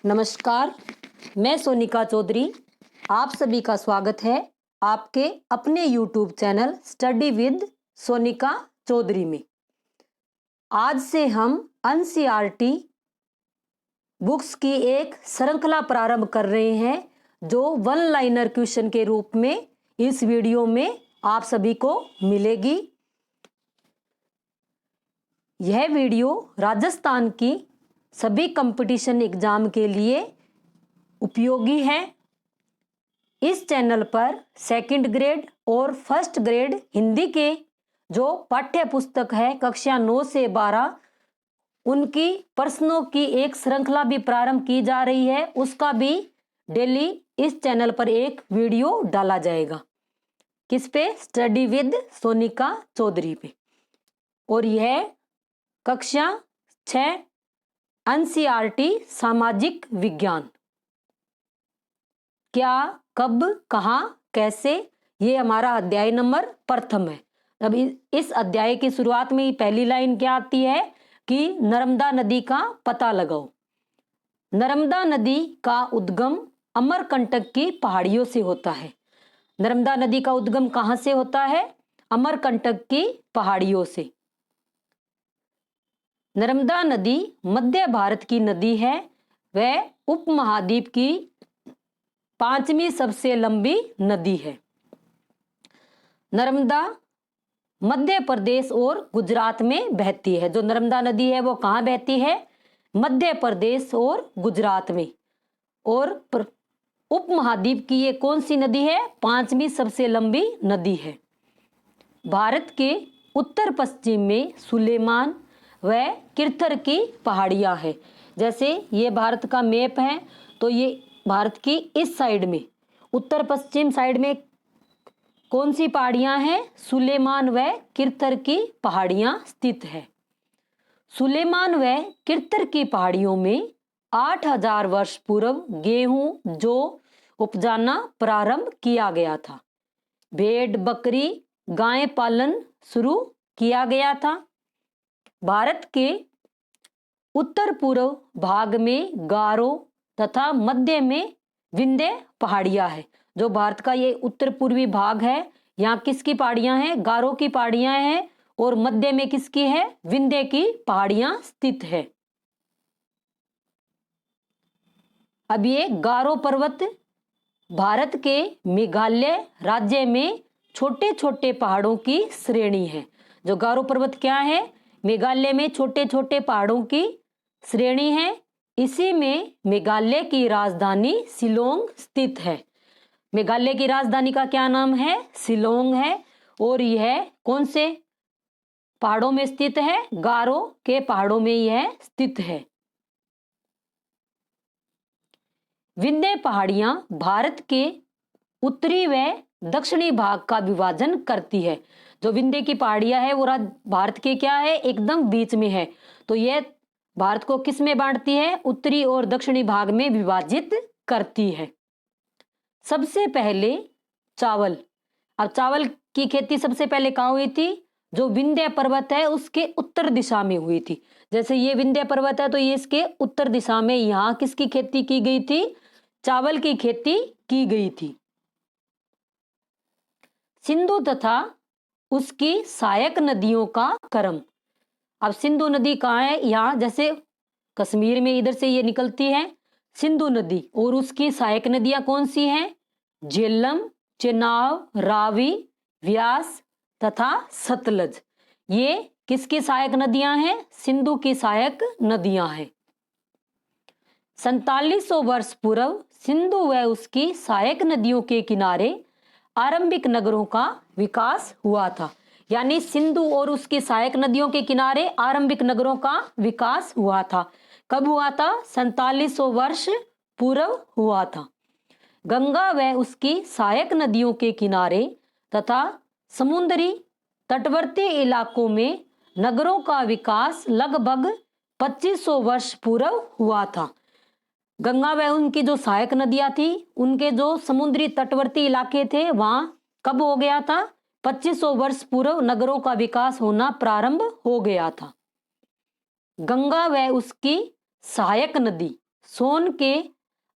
नमस्कार, मैं सोनिका चौधरी। आप सभी का स्वागत है आपके अपने YouTube channel study with Sonika Chaudhary में। आज से हम एनसीईआरटी बुक्स की एक श्रृंखला प्रारंभ कर रहे हैं जो वन लाइनर क्वेश्चन के रूप में इस वीडियो में आप सभी को मिलेगी। यह वीडियो राजस्थान की सभी कंपटीशन एग्जाम के लिए उपयोगी है। इस चैनल पर सेकंड ग्रेड और फर्स्ट ग्रेड हिंदी के जो पाठ्य पुस्तक है कक्षा 9 से 12 उनकी प्रश्नों की एक श्रृंखला भी प्रारंभ की जा रही है। उसका भी डेली इस चैनल पर एक वीडियो डाला जाएगा। किस पे? स्टडी विद सोनिका चौधरी पे। और यह कक्षा 6 एनसीईआरटी सामाजिक विज्ञान। क्या, कब, कहाँ, कैसे, ये हमारा अध्याय नंबर प्रथम है। अब इस अध्याय की शुरुआत में ही पहली लाइन क्या आती है कि नर्मदा नदी का पता लगाओ। नर्मदा नदी का उद्गम अमरकंटक की पहाड़ियों से होता है। नर्मदा नदी का उद्गम कहाँ से होता है? अमरकंटक की पहाड़ियों से। नर्मदा नदी मध्य भारत की नदी है। वह उपमहाद्वीप की 5वीं सबसे लंबी नदी है। नर्मदा मध्य प्रदेश और गुजरात में बहती है। जो नर्मदा नदी है वो कहाँ बहती है? मध्य प्रदेश और गुजरात में। और उपमहाद्वीप की ये कौन सी नदी है? 5वीं सबसे लंबी नदी है। भारत के उत्तर पश्चिम में सुलेमान व किरथर की पहाड़ियां है। जैसे ये भारत का मैप है तो ये भारत की इस साइड में उत्तर पश्चिम साइड में कौन सी पहाड़ियां हैं? सुलेमान व किरथर की पहाड़ियां स्थित है। सुलेमान व किरथर की पहाड़ियों में 8000 वर्ष पूर्व गेहूं जौ उपजाना प्रारंभ किया गया था। भेड़ बकरी गाय पालन शुरू किया गया था। भारत के उत्तर पूर्व भाग में गारो तथा मध्य में विंध्य पहाड़ियां है। जो भारत का ये उत्तर पूर्वी भाग है यहाँ किसकी पहाड़ियां हैं? गारो की पहाड़ियां हैं। और मध्य में किसकी है? विंध्य की पहाड़ियां स्थित है। अब ये गारो पर्वत भारत के मेघालय राज्य में छोटे छोटे पहाड़ों की श्रेणी है। जो गारो पर्वत क्या है? मेघालय में छोटे छोटे पहाड़ों की श्रेणी है। इसी में मेघालय की राजधानी शिलोंग स्थित है। मेघालय की राजधानी का क्या नाम है? शिलोंग है। और यह कौन से पहाड़ों में स्थित है? गारो के पहाड़ों में यह स्थित है। विंध्य पहाड़ियां भारत के उत्तरी व दक्षिणी भाग का विभाजन करती है। जो विंध्य की पहाड़ियां है वो भारत के क्या है? एकदम बीच में है। तो यह भारत को किस में बांटती है? उत्तरी और दक्षिणी भाग में विभाजित करती है। सबसे पहले चावल। अब चावल की खेती सबसे पहले कहाँ हुई थी? जो विंध्य पर्वत है उसके उत्तर दिशा में हुई थी। जैसे ये विंध्य पर्वत है तो ये इसके उत्तर दिशा में यहाँ किसकी खेती की गई थी? चावल की खेती की गई थी। सिंधु तथा उसकी सहायक नदियों का क्रम। अब सिंधु नदी कहाँ है? यहाँ जैसे कश्मीर में इधर से ये निकलती है सिंधु नदी। और उसकी सहायक नदियां कौन सी हैं? झेलम, चेनाब, रावी, व्यास तथा सतलज। ये किसकी सहायक नदियां हैं? सिंधु की सहायक नदियां हैं। 4700 वर्ष पूर्व सिंधु व उसकी सहायक नदियों के किनारे आरंभिक नगरों का विकास हुआ था। यानी सिंधु और उसकी सहायक नदियों के किनारे आरंभिक नगरों का विकास हुआ था। कब हुआ था? 4700 वर्ष पूर्व हुआ था। गंगा व उसकी सहायक नदियों के किनारे तथा समुद्री तटवर्ती इलाकों में नगरों का विकास लगभग 2500 वर्ष पूर्व हुआ था। गंगा व उनकी जो सहायक नदियां थी उनके जो समुद्री तटवर्ती इलाके थे वहां कब हो गया था? 2500 वर्ष पूर्व नगरों का विकास होना प्रारंभ हो गया था। गंगा व उसकी सहायक नदी सोन के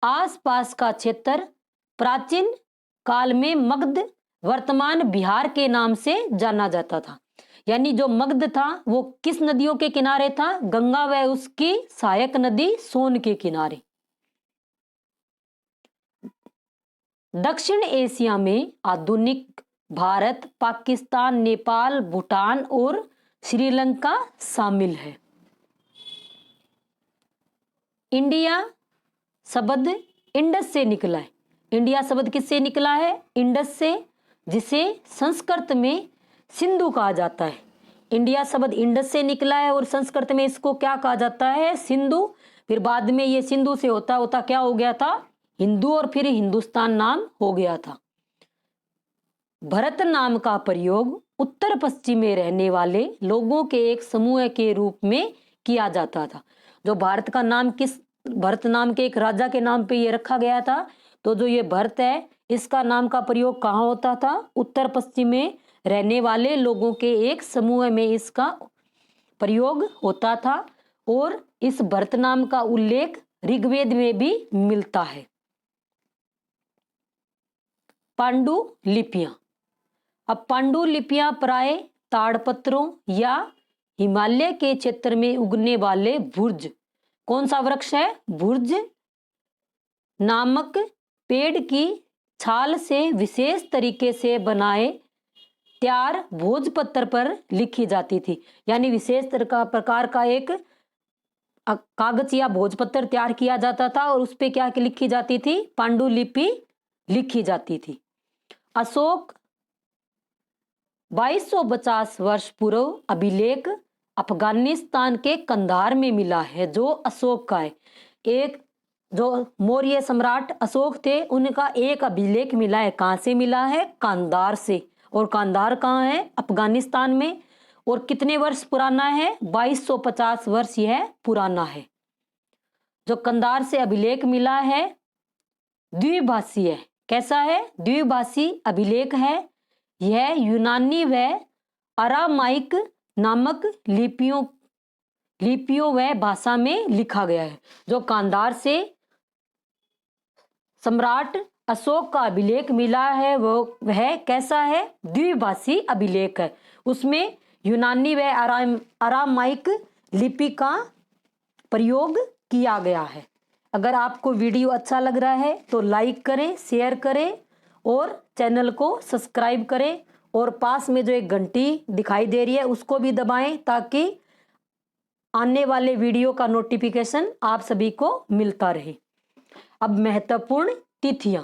आसपास का क्षेत्र प्राचीन काल में मगध, वर्तमान बिहार के नाम से जाना जाता था। यानी जो मगध था वो किस नदियों के किनारे था? गंगा व उसकी सहायक नदी सोन के किनारे। दक्षिण एशिया में आधुनिक भारत, पाकिस्तान, नेपाल, भूटान और श्रीलंका शामिल है। इंडिया शब्द इंडस से निकला है। इंडिया शब्द किससे निकला है? इंडस से, जिसे संस्कृत में सिंधु कहा जाता है। इंडिया शब्द इंडस से निकला है और संस्कृत में इसको क्या कहा जाता है? सिंधु। फिर बाद में ये सिंधु से होता होता क्या हो गया था? हिंदू, और फिर हिंदुस्तान नाम हो गया था। भारत नाम का प्रयोग उत्तर पश्चिम में रहने वाले लोगों के एक समूह के रूप में किया जाता था। जो भारत का नाम किस, भरत नाम के एक राजा के नाम पे ये रखा गया था। तो जो ये भरत है, इसका नाम का प्रयोग कहाँ होता था? उत्तर पश्चिम में रहने वाले लोगों के एक समूह में इसका प्रयोग होता था। और इस भरत नाम का उल्लेख ऋग्वेद में भी मिलता है। पांडुलिपियां। अब पांडुलिपियां प्राय ताड़पत्रों या हिमालय के क्षेत्र में उगने वाले भुर्ज, कौन सा वृक्ष है? भुर्ज नामक पेड़ की छाल से विशेष तरीके से बनाए तैयार भोजपत्र पर लिखी जाती थी। यानी विशेष प्रकार का एक कागज या भोजपत्र तैयार किया जाता था और उस पे क्या लिखी जाती थी? पांडुलिपि लिखी जाती थी। अशोक 2250 वर्ष पूर्व अभिलेख अफगानिस्तान के कंधार में मिला है, जो अशोक का है। एक जो मौर्य सम्राट अशोक थे, उनका एक अभिलेख मिला है। कहां से मिला है? कांधार से। और कांधार कहाँ है? अफगानिस्तान में। और कितने वर्ष पुराना है? 2250 वर्ष यह पुराना है। जो कंधार से अभिलेख मिला है द्विभाषी है। कैसा है? द्विभाषी अभिलेख है। यह यूनानी व अरामाइक नामक लिपियों व भाषा में लिखा गया है। जो कांधार से सम्राट अशोक का अभिलेख मिला है वह कैसा है? द्विभाषी अभिलेख है। उसमें यूनानी व अरामाइक लिपि का प्रयोग किया गया है। अगर आपको वीडियो अच्छा लग रहा है तो लाइक करें, शेयर करें और चैनल को सब्सक्राइब करें। और पास में जो एक घंटी दिखाई दे रही है उसको भी दबाएं, ताकि आने वाले वीडियो का नोटिफिकेशन आप सभी को मिलता रहे। अब महत्वपूर्ण तिथियां।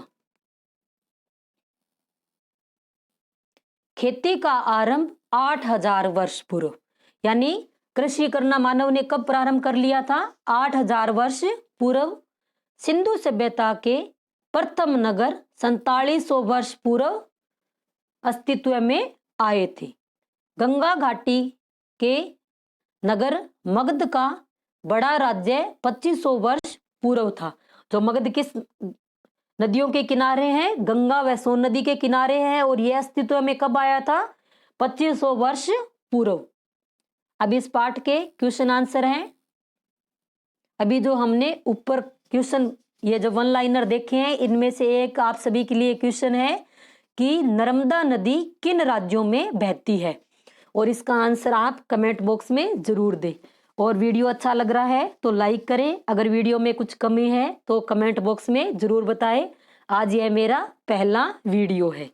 खेती का आरंभ 8000 वर्ष पूर्व, यानी कृषि करना मानव ने कब प्रारंभ कर लिया था? 8000 वर्ष पूर्व। सिंधु सभ्यता के प्रथम नगर 4700 वर्ष पूर्व अस्तित्व में आए थे। गंगा घाटी के नगर मगध का बड़ा राज्य 2500 वर्ष पूर्व था। जो मगध किस नदियों के किनारे हैं? गंगा व सोन नदी के किनारे हैं। और यह अस्तित्व में कब आया था? 2500 वर्ष पूर्व। अब इस पाठ के क्वेश्चन आंसर हैं। अभी जो हमने ऊपर क्वेश्चन ये जो वन लाइनर देखे हैं, इनमें से एक आप सभी के लिए क्वेश्चन है कि नर्मदा नदी किन राज्यों में बहती है? और इसका आंसर आप कमेंट बॉक्स में जरूर दें। और वीडियो अच्छा लग रहा है तो लाइक करें। अगर वीडियो में कुछ कमी है तो कमेंट बॉक्स में जरूर बताएं। आज यह मेरा पहला वीडियो है।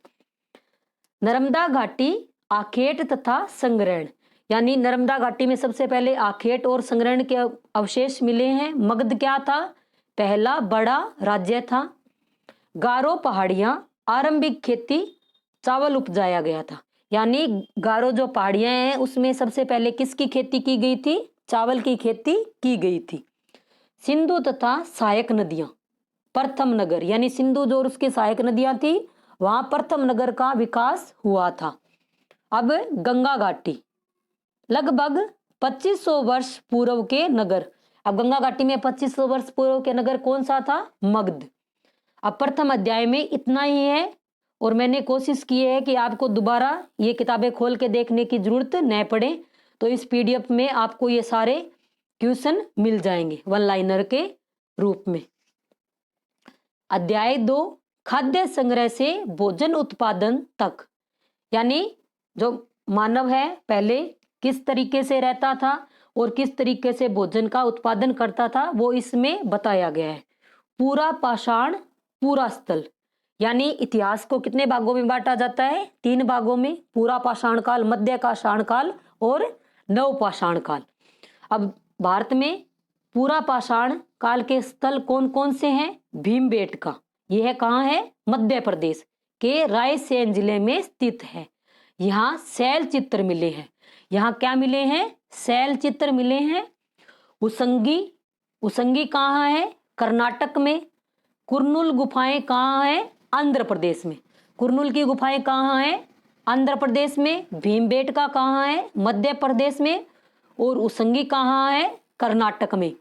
नर्मदा घाटी आखेट तथा संग्रहण, यानी नर्मदा घाटी में सबसे पहले आखेट और संग्रहण के अवशेष मिले हैं। मगध क्या था? पहला बड़ा राज्य था। गारो पहाड़ियां आरंभिक खेती चावल उपजाया गया था। यानी गारो जो पहाड़ियां हैं उसमें सबसे पहले किसकी खेती की गई थी? चावल की खेती की गई थी। सिंधु तथा सहायक नदियां प्रथम नगर, यानी सिंधु जो उसकी सहायक नदियां थी वहां प्रथम नगर का विकास हुआ था। अब गंगा घाटी लगभग 2500 वर्ष पूर्व के नगर। अब गंगा घाटी में 2500 वर्ष पूर्व के नगर कौन सा था? मगध। अब प्रथम अध्याय में इतना ही है और मैंने कोशिश की है कि आपको दोबारा ये किताबें खोल के देखने की जरूरत न पड़े। तो इस पीडीएफ में आपको ये सारे क्वेश्चन मिल जाएंगे वन लाइनर के रूप में। अध्याय 2 खाद्य संग्रह से भोजन उत्पादन तक, यानी जो मानव है पहले किस तरीके से रहता था और किस तरीके से भोजन का उत्पादन करता था वो इसमें बताया गया है। पूरा पाषाण पूरा स्थल, यानी इतिहास को कितने भागों में बांटा जाता है? 3 भागों में, पूरा पाषाण काल, मध्य पाषाण काल और नव पाषाण काल। अब भारत में पूरा पाषाण काल के स्थल कौन कौन से हैं? भीमबेटका, यह कहाँ है? मध्य प्रदेश के रायसेन जिले में स्थित है। यहाँ शैल चित्र मिले हैं। यहाँ क्या मिले हैं? शैल चित्र मिले हैं। उसंगी, उसंगी कहाँ है? कर्नाटक में। कुरनूल गुफाएं कहाँ है? आंध्र प्रदेश में। कुरनूल की गुफाएं कहाँ है? आंध्र प्रदेश में। भीमबेटका कहाँ है? मध्य प्रदेश में। और उसंगी कहाँ है? कर्नाटक में।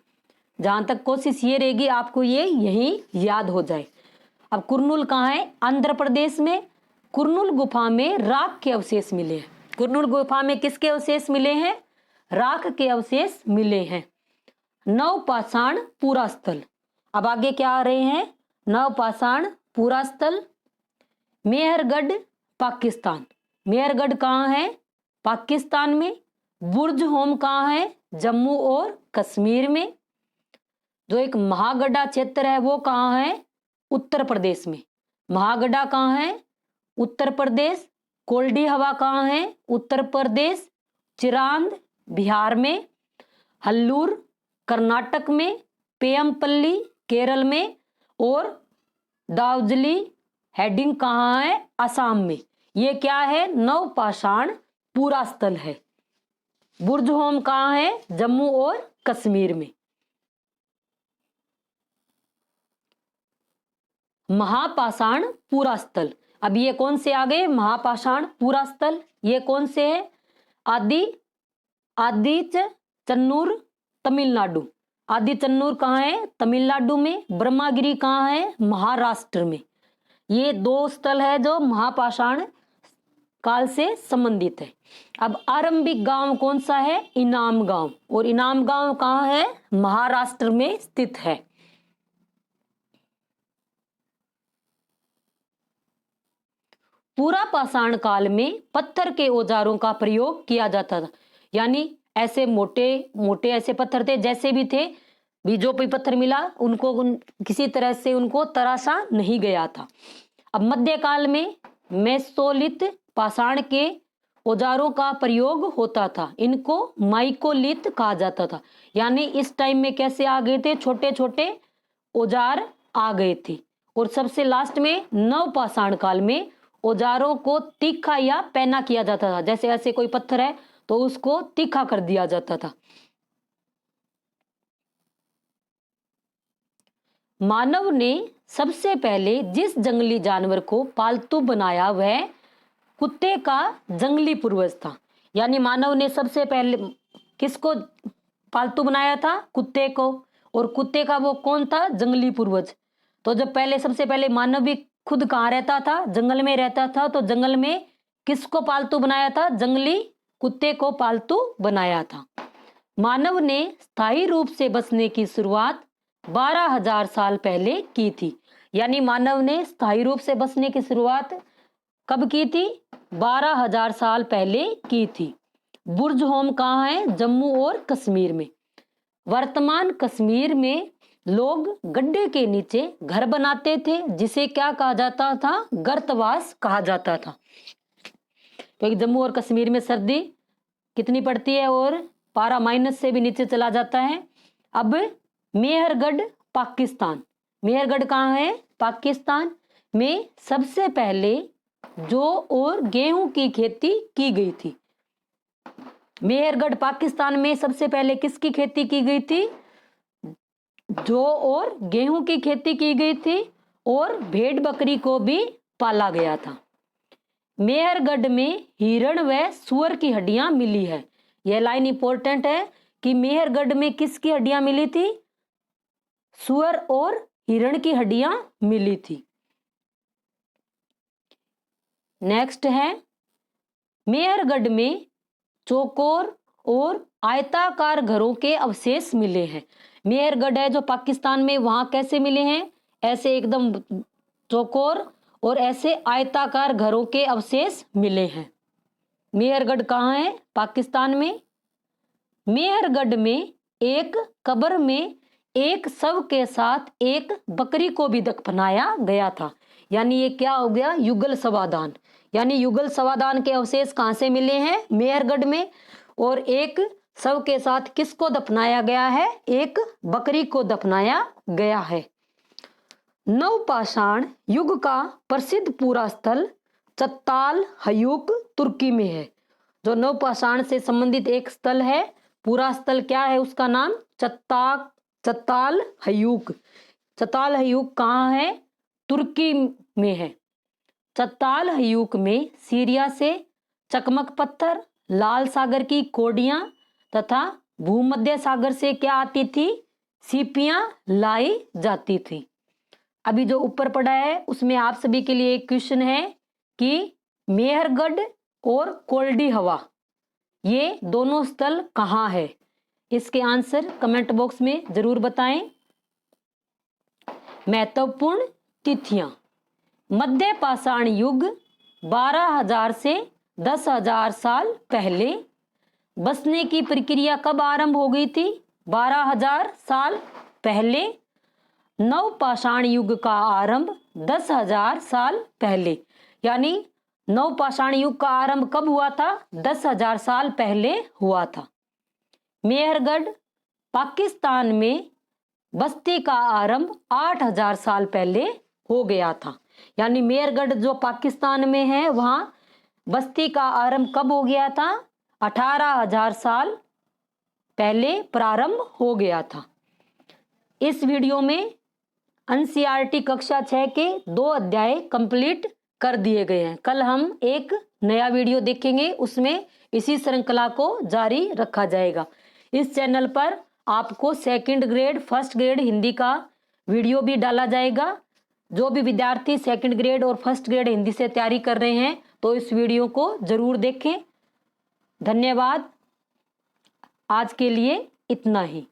जहां तक कोशिश ये रहेगी आपको ये यही याद हो जाए। अब कुरनूल कहाँ है? आंध्र प्रदेश में। कुरनूल गुफा में राख के अवशेष मिले हैं। कुरनूल गुफा में किसके अवशेष मिले हैं? राख के अवशेष मिले हैं। नवपाषाण पूरा स्थल, अब आगे क्या आ रहे हैं? नवपाषाण पूरा स्थल। मेहरगढ़ पाकिस्तान, मेहरगढ़ कहाँ है? पाकिस्तान में। बुर्ज होम कहाँ है? जम्मू और कश्मीर में। जो एक महागढ़ा क्षेत्र है वो कहाँ है? उत्तर प्रदेश में। महागढ़ा कहाँ है? उत्तर प्रदेश। कोल्डी हवा कहाँ है? उत्तर प्रदेश। चिरांद बिहार में। हल्लूर कर्नाटक में। पेयमपल्ली केरल में। और दार्जिली हेडिंग कहाँ है? असम में। ये क्या है? नवपाषाण पूरा स्थल है। बुर्ज होम कहाँ है? जम्मू और कश्मीर में। महापाषाण पूरा स्थल, अब ये कौन से आ गए? महापाषाण पूरा स्थल। ये कौन से है? आदि चन्नूर तमिलनाडु। आदि चन्नूर कहाँ है? तमिलनाडु में। ब्रह्मगिरी कहाँ है? महाराष्ट्र में। ये 2 स्थल है जो महापाषाण काल से संबंधित है। अब आरंभिक गांव कौन सा है? इनाम गांव, और इनाम गांव कहाँ है? महाराष्ट्र में स्थित है। पूरा पाषाण काल में पत्थर के औजारों का प्रयोग किया जाता था, यानी ऐसे मोटे मोटे ऐसे पत्थर थे, जैसे भी थे भी, जो भी पत्थर मिला उनको किसी तरह से उनको तराशा नहीं गया था। अब मध्यकाल में मेसोलिथ पाषाण के औजारों का प्रयोग होता था, इनको माइकोलिथ कहा जाता था। यानी इस टाइम में कैसे आ गए थे? छोटे छोटे औजार आ गए थे। और सबसे लास्ट में नवपाषाण काल में औजारों को तीखा या पैना किया जाता था। जैसे ऐसे कोई पत्थर है तो उसको तीखा कर दिया जाता था। मानव ने सबसे पहले जिस जंगली जानवर को पालतू बनाया वह कुत्ते का जंगली पूर्वज था। यानी मानव ने सबसे पहले किसको पालतू बनाया था? कुत्ते को। और कुत्ते का वो कौन था? जंगली पूर्वज। तो जब पहले सबसे पहले मानव भी खुद कहाँ रहता था? जंगल में रहता था। तो जंगल में किसको पालतू बनाया था? जंगली कुत्ते को पालतू बनाया था। मानव ने स्थायी रूप से बसने की शुरुआत 12,000 साल पहले की थी। यानी मानव ने स्थायी रूप से बसने की शुरुआत कब की थी? 12,000 साल पहले की थी। बुर्ज होम कहाँ है? जम्मू और कश्मीर में। वर्तमान कश्मीर में लोग गड्ढे के नीचे घर बनाते थे, जिसे क्या कहा जाता था? गर्तवास कहा जाता था। तो जम्मू और कश्मीर में सर्दी कितनी पड़ती है और पारा माइनस से भी नीचे चला जाता है। अब मेहरगढ़ पाकिस्तान, मेहरगढ़ कहाँ है? पाकिस्तान में सबसे पहले जौ और गेहूं की खेती की गई थी। मेहरगढ़ पाकिस्तान में सबसे पहले किसकी खेती की गई थी? जौ और गेहूं की खेती की गई थी, और भेड़ बकरी को भी पाला गया था। मेहरगढ़ में हिरण व सुअर की हड्डियां मिली है। यह लाइन इंपॉर्टेंट है कि मेहरगढ़ में किसकी हड्डियां मिली थी? सुअर और हिरण की हड्डियां मिली थी। नेक्स्ट है मेहरगढ़ में चौकोर और आयताकार घरों के अवशेष मिले हैं। मेहरगढ़ है जो पाकिस्तान में, वहां कैसे मिले हैं? ऐसे एकदम चौकोर और ऐसे आयताकार घरों के अवशेष मिले हैं। मेहरगढ़ कहाँ है? पाकिस्तान में। मेहरगढ़ में एक कब्र में एक शव के साथ एक बकरी को भी दफनाया गया था। यानी ये क्या हो गया? युगल शवादान। यानी युगल शवादान के अवशेष कहाँ से मिले हैं? मेहरगढ़ में। और एक शव के साथ किसको दफनाया गया है? एक बकरी को दफनाया गया है। नवपाषाण युग का प्रसिद्ध पूरा स्थल चत्ताल हयूक तुर्की में है। जो नवपाषाण से संबंधित एक स्थल है, पूरा स्थल क्या है? उसका नाम चत्ताल हयूक। चत्ताल हयूक कहाँ है? तुर्की में है। चत्ताल हयूक में सीरिया से चकमक पत्थर, लाल सागर की कोडियां तथा भूमध्य सागर से क्या आती थी? सीपियां लाई जाती थी। अभी जो ऊपर पड़ा है उसमें आप सभी के लिए एक क्वेश्चन है कि मेहरगढ़ और कोल्डी हवा ये दोनों स्थल कहाँ है? इसके आंसर कमेंट बॉक्स में जरूर बताएं। महत्वपूर्ण तिथियां। मध्य पाषाण युग 12,000 से 10,000 साल पहले। बसने की प्रक्रिया कब आरंभ हो गई थी? 12,000 साल पहले। नवपाषाण युग का आरंभ 10,000 साल पहले। यानी नवपाषाण युग का आरंभ कब हुआ था? 10,000 साल पहले हुआ था। मेहरगढ़ पाकिस्तान में बस्ती का आरंभ 8,000 साल पहले हो गया था। यानी मेहरगढ़ जो पाकिस्तान में है वहां बस्ती का आरंभ कब हो गया था? 18,000 साल पहले प्रारंभ हो गया था। इस वीडियो में एनसीईआरटी कक्षा 6 के 2 अध्याय कंप्लीट कर दिए गए हैं। कल हम एक नया वीडियो देखेंगे, उसमें इसी श्रृंखला को जारी रखा जाएगा। इस चैनल पर आपको second grade, first grade Hindi का वीडियो भी डाला जाएगा। जो भी विद्यार्थी सेकंड ग्रेड और फर्स्ट ग्रेड हिंदी से तैयारी कर रहे हैं तो इस वीडियो को जरूर देखें। धन्यवाद। आज के लिए इतना ही।